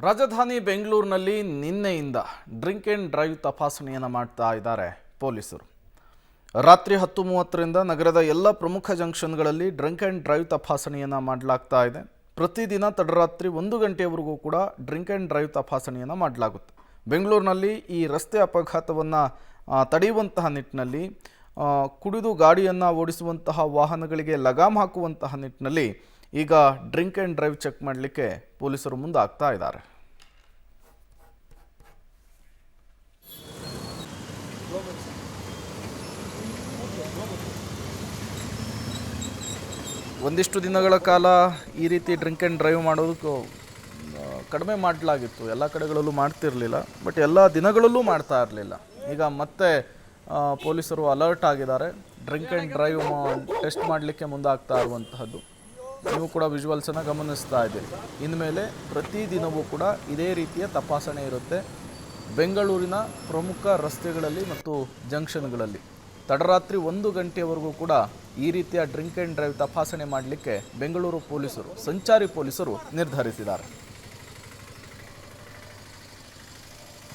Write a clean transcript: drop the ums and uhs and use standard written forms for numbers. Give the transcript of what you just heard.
ರಾಜಧಾನಿ ಬೆಂಗಳೂರಿನಲ್ಲಿ ನಿನ್ನೆಯಿಂದ ಡ್ರಿಂಕ್ ಆ್ಯಂಡ್ ಡ್ರೈವ್ ತಪಾಸಣೆಯನ್ನು ಮಾಡ್ತಾ ಇದ್ದಾರೆ ಪೊಲೀಸರು. ರಾತ್ರಿ 10:30ರಿಂದ ನಗರದ ಎಲ್ಲ ಪ್ರಮುಖ ಜಂಕ್ಷನ್ಗಳಲ್ಲಿ ಡ್ರಿಂಕ್ ಆ್ಯಂಡ್ ಡ್ರೈವ್ ತಪಾಸಣೆಯನ್ನು ಮಾಡಲಾಗ್ತಾ ಇದೆ. ಪ್ರತಿದಿನ ತಡರಾತ್ರಿ 1 ಗಂಟೆಯವರೆಗೂ ಕೂಡ ಡ್ರಿಂಕ್ ಆ್ಯಂಡ್ ಡ್ರೈವ್ ತಪಾಸಣೆಯನ್ನು ಮಾಡಲಾಗುತ್ತೆ. ಬೆಂಗಳೂರಿನಲ್ಲಿ ಈ ರಸ್ತೆ ಅಪಘಾತವನ್ನು ತಡೆಯುವಂತಹ ನಿಟ್ಟಿನಲ್ಲಿ ಕುಡಿದು ಗಾಡಿಯನ್ನು ಓಡಿಸುವಂತಹ ವಾಹನಗಳಿಗೆ ಲಗಾಮ್ ಹಾಕುವಂತಹ ನಿಟ್ಟಿನಲ್ಲಿ ಈಗ ಡ್ರಿಂಕ್ ಆ್ಯಂಡ್ ಡ್ರೈವ್ ಚೆಕ್ ಮಾಡಲಿಕ್ಕೆ ಪೊಲೀಸರು ಮುಂದಾಗ್ತಾ ಇದ್ದಾರೆ. ಒಂದಿಷ್ಟು ದಿನಗಳ ಕಾಲ ಈ ರೀತಿ ಡ್ರಿಂಕ್ ಆ್ಯಂಡ್ ಡ್ರೈವ್ ಮಾಡೋದಕ್ಕೂ ಕಡಿಮೆ ಮಾಡಲಾಗಿತ್ತು. ಎಲ್ಲ ಕಡೆಗಳಲ್ಲೂ ಮಾಡ್ತಿರಲಿಲ್ಲ, ಬಟ್ ಎಲ್ಲ ದಿನಗಳಲ್ಲೂ ಮಾಡ್ತಾ ಇರಲಿಲ್ಲ. ಈಗ ಮತ್ತೆ ಪೊಲೀಸರು ಅಲರ್ಟ್ ಆಗಿದ್ದಾರೆ. ಡ್ರಿಂಕ್ ಆ್ಯಂಡ್ ಡ್ರೈವ್ ಟೆಸ್ಟ್ ಮಾಡಲಿಕ್ಕೆ ಮುಂದಾಗ್ತಾ ಇರುವಂತಹದ್ದು ನೀವು ಕೂಡ ವಿಜುವಲ್ಸನ್ನು ಗಮನಿಸ್ತಾ ಇದ್ದೀರಿ. ಇನ್ಮೇಲೆ ಪ್ರತಿದಿನವೂ ಕೂಡ ಇದೇ ರೀತಿಯ ತಪಾಸಣೆ ಇರುತ್ತೆ. ಬೆಂಗಳೂರಿನ ಪ್ರಮುಖ ರಸ್ತೆಗಳಲ್ಲಿ ಮತ್ತು ಜಂಕ್ಷನ್ಗಳಲ್ಲಿ ತಡರಾತ್ರಿ 1 ಗಂಟೆಯವರೆಗೂ ಕೂಡ ಈ ರೀತಿಯ ಡ್ರಿಂಕ್ ಆ್ಯಂಡ್ ಡ್ರೈವ್ ತಪಾಸಣೆ ಮಾಡಲಿಕ್ಕೆ ಬೆಂಗಳೂರು ಪೊಲೀಸರು, ಸಂಚಾರಿ ಪೊಲೀಸರು ನಿರ್ಧರಿಸಿದ್ದಾರೆ.